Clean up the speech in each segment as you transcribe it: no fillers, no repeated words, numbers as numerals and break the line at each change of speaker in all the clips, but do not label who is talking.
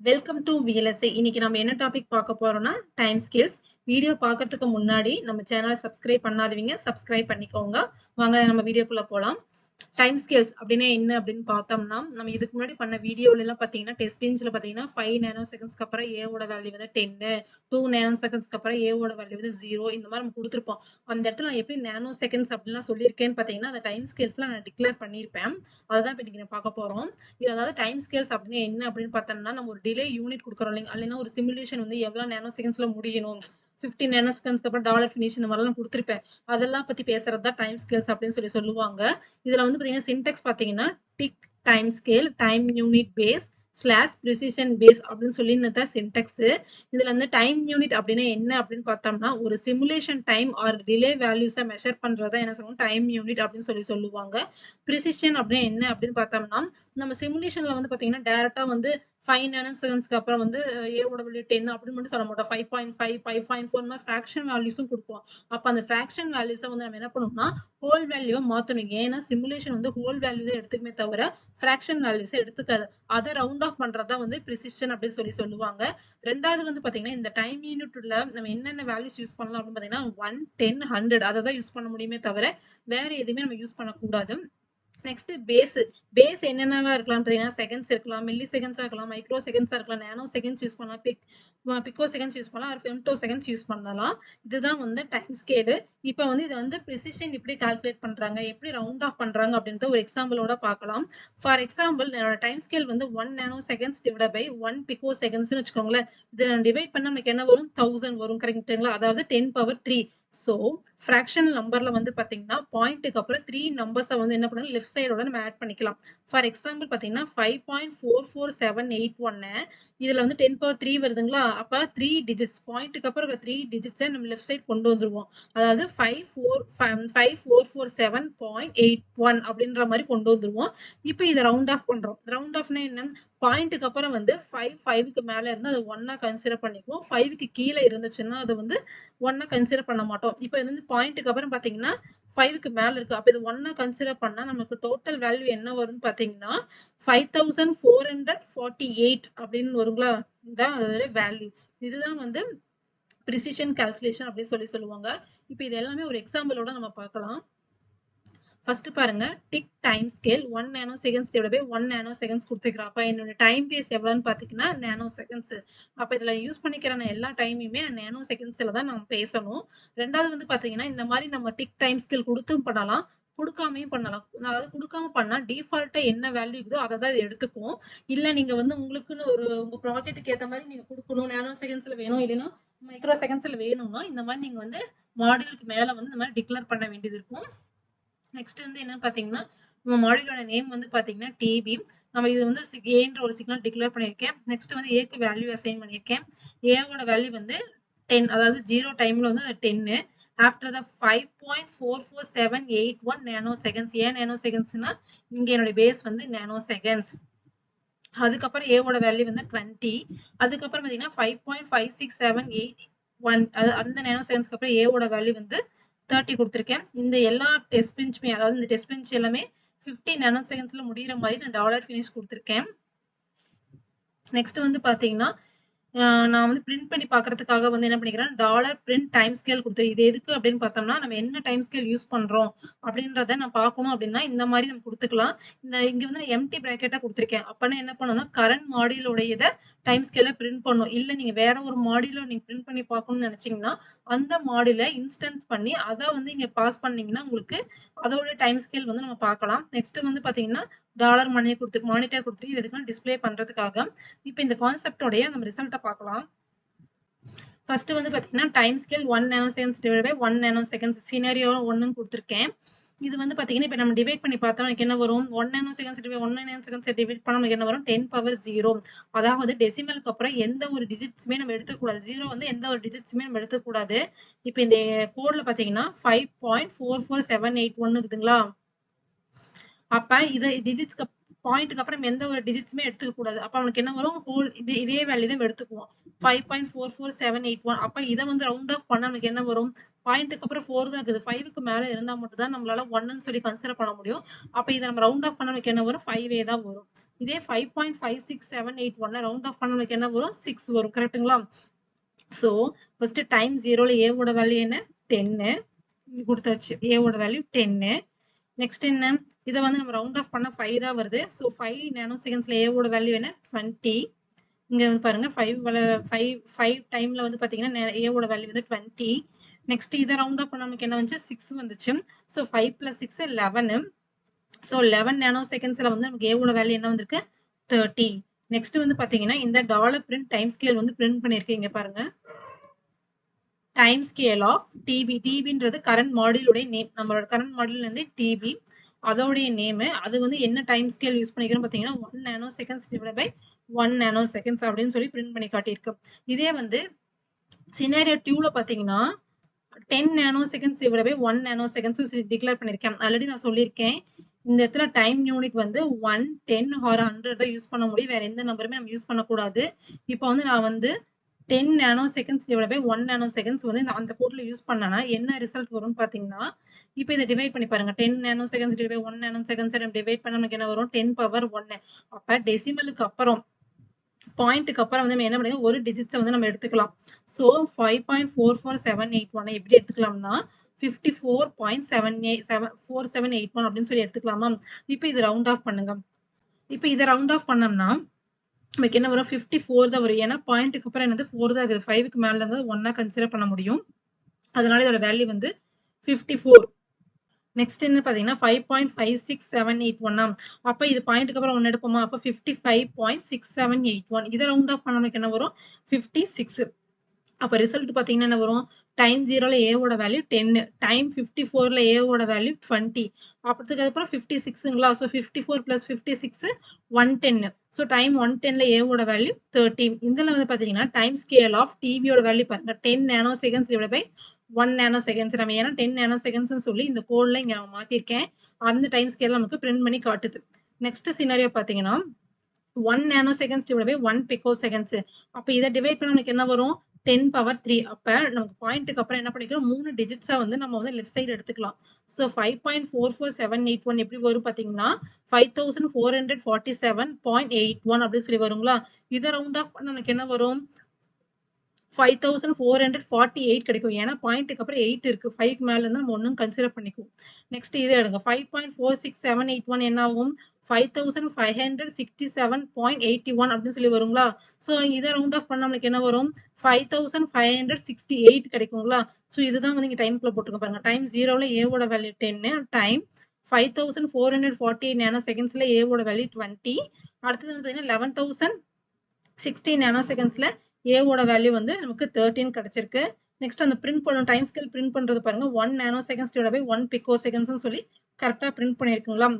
Welcome to VLSI. இன்னைக்கு நம்ம என்ன டாபிக் பார்க்க போறோம்னா டைம் ஸ்கேல்ஸ். வீடியோ பார்க்கறதுக்கு முன்னாடி நம்ம சேனலை சப்ஸ்கிரைப் பண்ணாதவங்க சப்ஸ்கிரைப் பண்ணிக்கோங்க. வாங்க நம்ம வீடியோக்குள்ள போலாம். டைம் ஸ்கேல்ஸ் அப்படின்னா என்ன அப்படின்னு பார்த்தோம்னா, நம்ம இதுக்கு முன்னாடி பண்ண வீடியோல எல்லாம் பார்த்தீங்கன்னா டெஸ்ட் பெஞ்சில் பார்த்தீங்கன்னா 5 நேனோ செகண்ட்ஸ்க்கு அப்புறம் ஏவோட வேல்யூ வந்து 10, 2 நேனோ செகண்ட்ஸ்க்கு அப்புறம் ஏவோட வேல்யூ வந்து 0 இந்த மாதிரி நம்ம கொடுத்துருப்போம். அந்த இடத்துல நான் எப்படி நேனோ செகண்ட்ஸ் அப்படின்லாம் சொல்லியிருக்கேன்னு பார்த்தீங்கன்னா அந்த டைம் ஸ்கேல்ஸ்லாம் நான் டிக்ளேர் பண்ணியிருப்பேன். அதுதான் இப்போ இன்னைக்கு பார்க்க போறோம். இது அதாவது டைம் ஸ்கேல்ஸ் அப்படின்னா என்ன அப்படின்னு பார்த்தோம்னா, நம்ம ஒரு டிலே யூனிட் கொடுக்குறோம் இல்லைன்னா ஒரு சிமுலேஷன் வந்து எவ்வளவு நேனோ செகண்ட்ஸ்ல முடியணும், 15 நேனோ செகண்ட்ஸ்க்கு அப்புறம் டாலர் ஃபினிஷ் இந்த மாதிரிலாம் கொடுத்துருப்பேன். அதெல்லாம் பத்தி பேசுறது தான் டைம் ஸ்கேல்ஸ் அப்படின்னு சொல்லுவாங்க. இதுல வந்து பாத்தீங்கன்னா சின்டெக்ஸ் பாத்தீங்கன்னா tick time scale time unit base slash precision base அப்படின்னு சொல்லினது சின்டெக்ஸ். இதுல வந்து டைம் யூனிட் அப்படின்னா என்ன அப்படின்னு பார்த்தோம்னா, ஒரு சிமுலேஷன் டைம் ஆர் டிலே வேல்யூஸை மெஷர் பண்றதா என்ன சொல்லுவோம், டைம் யூனிட் அப்படின்னு சொல்லுவாங்க. ப்ரிசிஷன் அப்படின்னா என்ன அப்படின்னு பார்த்தோம்னா, நம்ம சிமுலேஷன்ல வந்து பாத்தீங்கன்னா டைரக்டா வந்து 5 நேனோ செகண்ட்ஸ்க்கு அப்புறம் வந்து ஏவோட வேல்யூ 10 அப்படின்னு மட்டும் சொல்ல மாட்டோம். 5.5 5.4 மாதிரி ஃபிராக்ஷன் வேல்யூஸும் கொடுப்போம். அப்ப அந்த ஃபிராக்ஷன் வேல்யூஸை வந்து நம்ம என்ன பண்ணணும்னா ஹோல் வேல்யூவை மாத்தணும். ஏன்னா சிமுலேஷன் வந்து ஹோல் வேல்யூ தான் எடுத்துக்குமே தவிர ஃபிராக்ஷன் வேல்யூஸை எடுத்துக்காது. அதை ரவுண்ட் ஆஃப் பண்றதா வந்து ப்ரிசிஷன் அப்படின்னு சொல்லுவாங்க. ரெண்டாவது வந்து பாத்தீங்கன்னா இந்த டைம் யூனிட்ல நம்ம என்னென்ன வேல்யூஸ் யூஸ் பண்ணலாம் அப்படின்னு பாத்தீங்கன்னா 1, 10, 100 அதை தான் யூஸ் பண்ண முடியுமே தவிர வேற எதுவுமே நம்ம யூஸ் பண்ணக்கூடாது. நெக்ஸ்ட் பேஸ் என்னென்னவா இருக்கலாம் பார்த்தீங்கன்னா செகண்ட்ஸ் இருக்கலாம், மில்லி செகண்ட்ஸா இருக்கலாம், மைக்ரோ செகண்ட்ஸா இருக்கலாம், நேனோ செகண்ட்ஸ் யூஸ் பண்ணலாம், பிக்கோ செகண்ட்ஸ் யூஸ் பண்ணலாம், ஒரு ஃபெம்டோ செகண்ட்ஸ் யூஸ் பண்ணலாம். இதுதான் வந்து டைம் ஸ்கேலு. இப்போ வந்து இதை வந்து ப்ரிசிஷன் எப்படி கால்குலேட் பண்றாங்க, எப்படி ரவுண்ட் ஆஃப் பண்றாங்க அப்படின்றத ஒரு எக்ஸாம்பிளோட பார்க்கலாம். ஃபார் எக்ஸாம்பிள் டைம் ஸ்கேல் வந்து 1 நேனோ செகண்ட்ஸ் டிவைட் பை 1 பிக்கோ செகண்ட்ஸ்னு வச்சுக்கோங்களேன். இதை டிவைட் பண்ண நமக்கு என்ன வரும், 1000 வரும். கரெக்ட்டுங்களா? அதாவது 10^3. ஸோ ஃபிராக்ஷன் நம்பர்ல வந்து பாத்தீங்கன்னா பாயிண்ட்டுக்கு அப்புறம் 3 நம்பர்ஸை வந்து என்ன பண்ணணும், லெஃப்ட் சைடோட நம்ம ஆட் பண்ணிக்கலாம். ஃபார் எக்ஸாம்பிள் பாத்தீங்கன்னா 5.44781 இதுல வந்து 10^3 வருதுங்களா? அப்ப 3 டிஜிட்ஸ் பாயிண்ட்டுக்கு அப்புறம் 3 டிஜிட்ஸை நம்ம லெஃப்ட் சைட் கொண்டு வந்துருவோம். அதாவது 5447.81 அப்படின்ற மாதிரி கொண்டு வந்துருவோம். இப்போ இதை ரவுண்ட் ஆஃப் பண்றோம். ரவுண்ட் ஆஃப்னா என்ன, பாயிண்ட்டுக்கு அப்புறம் வந்து 5க்கு மேல இருந்து அது 1 கன்சிடர் பண்ணிக்குவோம். 5க்கு கீழே இருந்துச்சுன்னா அது வந்து 1 கன்சிடர் பண்ண மாட்டோம். இப்போ இது வந்து பாயிண்ட்டுக்கு அப்புறம் பாத்தீங்கன்னா 5க்கு மேல இருக்கு. அப்ப இது 1 கன்சிடர் பண்ணா நமக்கு டோட்டல் வேல்யூ என்ன வரும்னு பாத்தீங்கன்னா 5448 அப்படின்னு வருங்களா? இதுதான் அதோட வேல்யூ. இதுதான் வந்து ப்ரிசிஷன் கால்குலேஷன் அப்படின்னு சொல்லுவாங்க. இப்போ இது எல்லாமே ஒரு எக்ஸாம்பிளோட நம்ம பார்க்கலாம். ஃபர்ஸ்ட் பாருங்க, tick time scale 1 nanoseconds divide by 1 nanoseconds கொடுத்துருக்கிறேன். அப்ப என்னோட டைம் பேஸ் எவ்வளோன்னு பாத்தீங்கன்னா நேனோ செகண்ட்ஸ். அப்ப இதுல யூஸ் பண்ணிக்கிற நான் எல்லா டைமுமே நேனோ செகண்ட்ஸ்ல தான் நம்ம பேசணும். ரெண்டாவது வந்து பாத்தீங்கன்னா இந்த மாதிரி நம்ம டிக் டைம் ஸ்கேல் கொடுத்தும் பண்ணலாம், கொடுக்காமையும் பண்ணலாம். அதாவது கொடுக்காம பண்ணா டிஃபால்ட்டா என்ன வேல்யூ இருக்குதோ அதை தான் இது எடுத்துக்கும். இல்ல நீங்க வந்து உங்களுக்குன்னு ஒரு உங்க ப்ராஜெக்ட்டுக்கு ஏற்ற மாதிரி நீங்க கொடுக்கணும், நேனோ செகண்ட்ஸ்ல வேணும், இல்லைன்னா மைக்ரோ செகண்ட்ஸ்ல வேணும்னா இந்த மாதிரி நீங்க வந்து மாடியூலுக்கு மேல வந்து இந்த மாதிரி டிக்ளேர் பண்ண வேண்டியது இருக்கும். நெக்ஸ்ட் வந்து என்ன பாத்தீங்கன்னா, நம்ம மாடியூலோட நேம் வந்து பாத்தீங்கன்னா டிபி. நம்ம இது வந்து ஏன்ற ஒரு சிக்னல் டிக்ளேர் பண்ணியிருக்கேன். நெக்ஸ்ட் வந்து ஏக்கு வேல்யூ அசைன் பண்ணியிருக்கேன். ஏவோட வேல்யூ வந்து 10, அதாவது 0 டைம்ல வந்து 10. After the 5.44781 nano seconds. ஏன் நேனோ செகண்ட்ஸ்னா இங்க என்னோட பேஸ் வந்து நேனோ செகண்ட்ஸ். அதுக்கப்புறம் ஏவோட வேல்யூ வந்து 20. அதுக்கப்புறம் பாத்தீங்கன்னா 5.56781 அந்த நேனோ செகண்ட்ஸ்க்கு அப்புறம் ஏவோட வேல்யூ வந்து 30 கொடுத்துருக்கேன். இந்த எல்லா டெஸ்ட் பெஞ்சுமே, அதாவது இந்த டெஸ்ட் பெஞ்ச் எல்லாமே 15 நேனோ செகண்ட்ஸ்ல முடிகிற மாதிரி நான் டாலர் ஃபினிஷ் கொடுத்துருக்கேன். நெக்ஸ்ட் வந்து பாத்தீங்கன்னா நான் வந்து பிரிண்ட் பண்ணி பாக்குறதுக்காக வந்து என்ன பண்ணிக்கிறேன், டாலர் பிரிண்ட் டைம் ஸ்கேல் கொடுத்துரு. இது எதுக்கு அப்படின்னு பார்த்தோம்னா, நம்ம என்ன டைம் ஸ்கேல் யூஸ் பண்றோம் அப்படின்றத நான் பார்க்கணும் அப்படின்னா இந்த மாதிரி நம்ம கொடுத்துக்கலாம். இங்க வந்து நான் எம்டி பிராக்கெட்டா கொடுத்துருக்கேன். அப்பனா என்ன பண்ணணும்னா கரண்ட் மாடியூலோட இதை டைம் ஸ்கேல பிரிண்ட் பண்ணும். இல்ல நீங்க வேற ஒரு மாடியூல நீங்க பிரிண்ட் பண்ணி பார்க்கணும்னு நினைச்சீங்கன்னா அந்த மாடியூல இன்ஸ்டன்ஸ் பண்ணி அதை வந்து இங்க பாஸ் பண்ணீங்கன்னா உங்களுக்கு அதோட டைம் ஸ்கேல் வந்து நம்ம பார்க்கலாம். நெக்ஸ்ட் வந்து பாத்தீங்கன்னா டாலர் மானிட்டர் கொடுத்துருக்கு. இது எதுக்குன்னா டிஸ்பிளே பண்றதுக்காக. இப்போ இந்த கான்செப்டோடைய நம்ம ரிசல்ட்டை பார்க்கலாம். ஃபர்ஸ்ட் வந்து பாத்தீங்கன்னா time scale 1 nanoseconds divide by 1 nanoseconds scenario 1ன்னு கொடுத்துருக்கேன். இது வந்து பாத்தீங்கன்னா இப்போ நம்ம டிவைட் பண்ணி பார்த்தா எனக்கு என்ன வரும், 1 nanoseconds divide 1 nanoseconds divide பண்ணா நமக்கு என்ன வரும், 10^0. அதாவது டெசிமலுக்கு அப்புறம் எந்த ஒரு டிஜிட்ஸுமே நம்ம எடுத்துக்கூடாது. 0 வந்து எந்த ஒரு டிஜிட்ஸுமே நம்ம எடுத்துக்கூடாது. இப்போ இந்த கோட்ல பாத்தீங்கன்னா 5.44781 இருக்குதுங்களா? அப்ப இது டிஜிட்ஸ்க்கு பாயிண்ட்டுக்கு அப்புறம் எந்த ஒரு டிஜிட்ஸுமே எடுத்துக்க கூடாது. அப்ப நமக்கு என்ன வரும்? ஹோல் இதே வேல்யூ தான் எடுத்துக்குவோம். 5.44781 அப்ப இத வந்து ரவுண்ட் ஆஃப் பண்ணா நமக்கு என்ன வரும்? பாயிண்ட்டுக்கு அப்புறம் 4 தான் இருக்குது. 5க்கு மேல இருந்தா மட்டும் தான் நம்மளால 1ன்னு சொல்லி கன்சிடர் பண்ண முடியும். அப்ப இத நம்ம ரவுண்ட் ஆஃப் பண்ணா நமக்கு என்ன வரும்? 5 தான் வரும். இதே 5.56781 ரவுண்ட் ஆஃப் பண்ணா நமக்கு என்ன வரும்? 6 வரும். கரெக்ட்டுங்களா? சோ ஃபர்ஸ்ட் டைம் 0ல a ஓட வேல்யூ என்ன? 10 இங்க கொடுத்தாச்சு. a ஓட வேல்யூ 10. நெக்ஸ்ட் என்ன? இத வந்து நம்ம ரவுண்ட் ஆஃப் பண்ணா 5 தான் வருது. சோ 5 நானோ செகண்ட்ஸ்ல a ஓட வேல்யூ என்ன? 20. இங்க வந்து பாருங்க 5 டைம்ல வந்து பாத்தீங்கன்னா a ஓட வேல்யூ வந்து 20. நெக்ஸ்ட் இத ரவுண்ட் ஆஃப் பண்ணா நமக்கு என்ன வந்துச்சு? 6 வந்துச்சு. சோ 5 + 6 11. சோ 11 நானோ செகண்ட்ஸ்ல வந்து நமக்கு a ஓட வேல்யூ என்ன வந்திருக்கு? 30. நெக்ஸ்ட் வந்து பாத்தீங்கன்னா இந்த டாலர் பிரிண்ட் டைம் ஸ்கேல் வந்து பிரிண்ட் பண்ணிருக்கேன். இங்க பாருங்க. Time scale of TB. டிபின்றது கரண்ட் மாடியூலுடைய நேம். நம்மளோட கரண்ட் மாடியூல் வந்து டிபி. அதோடைய நேம். அது வந்து என்ன டைம் ஸ்கேல் யூஸ் பண்ணிக்கிறோம் பாத்தீங்கன்னா 1 nanoseconds divided by 1 nanoseconds அப்படின்னு சொல்லி பிரிண்ட் பண்ணி காட்டியிருக்கு. இதே வந்து சினாரியோ 2ல பாத்தீங்கன்னா 10 nanoseconds divided by 1 nanoseconds declare பண்ணிருக்கேன். ஆல்ரெடி நான் சொல்லியிருக்கேன். இந்த இடத்துல டைம் யூனிட் வந்து 1, 10 ஆர் 100 தான் யூஸ் பண்ண முடியும். வேற எந்த நம்பருமே நம்ம யூஸ் பண்ணக்கூடாது. இப்போ வந்து நான் வந்து 10 nanoseconds divide by 1 nanoseconds வந்து அந்த கோட்ல யூஸ் பண்ணனா என்ன ரிசல்ட் வரும்னு பாத்தீங்கன்னா இப்போ இதை டிவைட் பண்ணி பாருங்க 10 nanoseconds divide by 1 nanoseconds divide பண்ணா நமக்கு என்ன வரும் 10 பவர் 1 அப்ப டெசிமலுக்கு அப்புறம் பாயிண்ட்டுக்கு அப்புறம் வந்து நம்ம என்ன பண்ணுங்க ஒரு டிஜிட்ஸை வந்து நம்ம எடுத்துக்கலாம் ஸோ 5.44781 எப்படி எடுத்துக்கலாம்னா 54.4781 அப்படின்னு சொல்லி எடுத்துக்கலாமா இப்போ இது ரவுண்ட் ஆஃப் பண்ணுங்க இப்போ இதை ரவுண்ட் ஆஃப் பண்ணோம்னா நமக்கு என்ன வரும் 54 தான் வரும் ஏன்னா பாயிண்ட்டுக்கு அப்புறம் என்னது 4 தான் இருக்குது 5க்கு மேல இருந்தால் 1 கன்சிடர் பண்ண முடியும் அதனால இதோட வேல்யூ வந்து 54 நெக்ஸ்ட் என்ன பாத்தீங்கன்னா 5.56781 அப்ப இது பாயிண்ட்டுக்கு அப்புறம் 1 எடுப்போமா அப்ப 55.6781 இதை ரவுண்ட் ஆஃப் பண்ண நமக்கு என்ன வரும் 56 அப்ப ரிசல்ட் பாத்தீங்கன்னா என்ன வரும் டைம் 0ல a ஓட வேல்யூ 10 டைம் 54ல a ஓட வேல்யூ 20 அப்புறத்துக்கு அப்புறம் 56ங்களா சோ 54 + 56 110 சோ டைம் 110ல a ஓட வேல்யூ 30 இதுல வந்து பாத்தீங்கன்னா டைம் ஸ்கேல் ஆஃப் டிவி ஓட வேல்யூ பாருங்க 10 nanoseconds divide by 1 nanoseconds நம்ம ஏன்னா 10 நானோ செகண்ட்ஸ் சொல்லி இந்த கோட்ல இங்க நான் மாத்திருக்கேன் அந்த டைம் ஸ்கேல் நமக்கு பிரிண்ட் பண்ணி காட்டுது நெக்ஸ்ட் சினாரியோ பாத்தீங்கன்னா 1 nanoseconds divide by 1 picoseconds அப்ப இதை டிவைட் பண்ண நமக்கு என்ன வரும் 10 பவர் 3 அப்ப நமக்கு பாயிண்ட்டுக்கு அப்புறம் என்ன பண்ணிக்கிறோம் 3 டிஜிட்ஸா வந்து நம்ம வந்து லெஃப்ட் சைடு எடுத்துக்கலாம் சோ 5.44781 எப்படி வரும் பாத்தீங்கன்னா 5447.81 அப்படி சொல்லி வருங்களா இதை ரவுண்ட் ஆஃப் பண்ண நமக்கு என்ன வரும் 5448 கிடைக்கும் ஏன்னா பாயிண்ட்டுக்கு அப்புறம் 8 இருக்கு 5க்கு மேல இருந்து நம்ம ஒன்னும் கன்சிடர் பண்ணிக்குவோம் நெக்ஸ்ட் இதை எடுங்க 5.46781 என்ன ஆகும் 5567.81 அப்படின்னு சொல்லி வருங்களா சோ இதை ரவுண்ட் ஆஃப் பண்ணா நமக்கு என்ன வரும் 5568 கிடைக்குங்களா சோ இதுதான் வந்து இங்க டைம்குள்ள போட்டுக்க பாருங்க டைம் 0ல a ஓட வேல்யூ 10 டைம் 5448 நானோ செகண்ட்ஸ்ல a ஓட வேல்யூ 20 அடுத்தது வந்து பாத்தீங்கன்னா 11060 நானோ செகண்ட்ஸ்ல a ஓட வேல்யூ வந்து நமக்கு 13 கிடைச்சிருக்கு நெக்ஸ்ட் அந்த பிரிண்ட் பண்ண டைம் ஸ்கேல் பிரிண்ட் பண்றது பாருங்க 1 nanoseconds divide by 1 picoseconds சொல்லி கரெக்டா பிரிண்ட் பண்ணிருக்குங்களா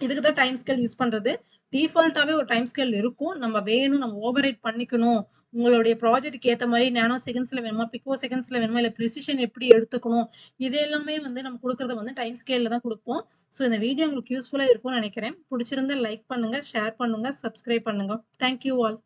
இதுக்கு தான் டைம் ஸ்கேல் யூஸ் பண்றது டிஃபால்ட்டாவே ஒரு டைம் ஸ்கேல் இருக்கும் நம்ம வேணும் நம்ம ஓவர்ரைட் பண்ணிக்கணும் உங்களுடைய ப்ராஜெக்ட்டுக்கு ஏத்த மாதிரி நானோ செகண்ட்ஸ்ல வேணுமா பிகோ செகண்ட்ஸ்ல வேணுமா இல்ல ப்ரிசிஷன் எப்படி எடுத்துக்கணும் இது எல்லாமே வந்து நம்ம கொடுக்கறது வந்து டைம் ஸ்கேல்ல தான் கொடுப்போம் ஸோ இந்த வீடியோ உங்களுக்கு யூஸ்ஃபுல்லா இருக்கும்னு நினைக்கிறேன் பிடிச்சிருந்தா லைக் பண்ணுங்க ஷேர் பண்ணுங்க சப்ஸ்கிரைப் பண்ணுங்க தேங்க்யூ ஆல்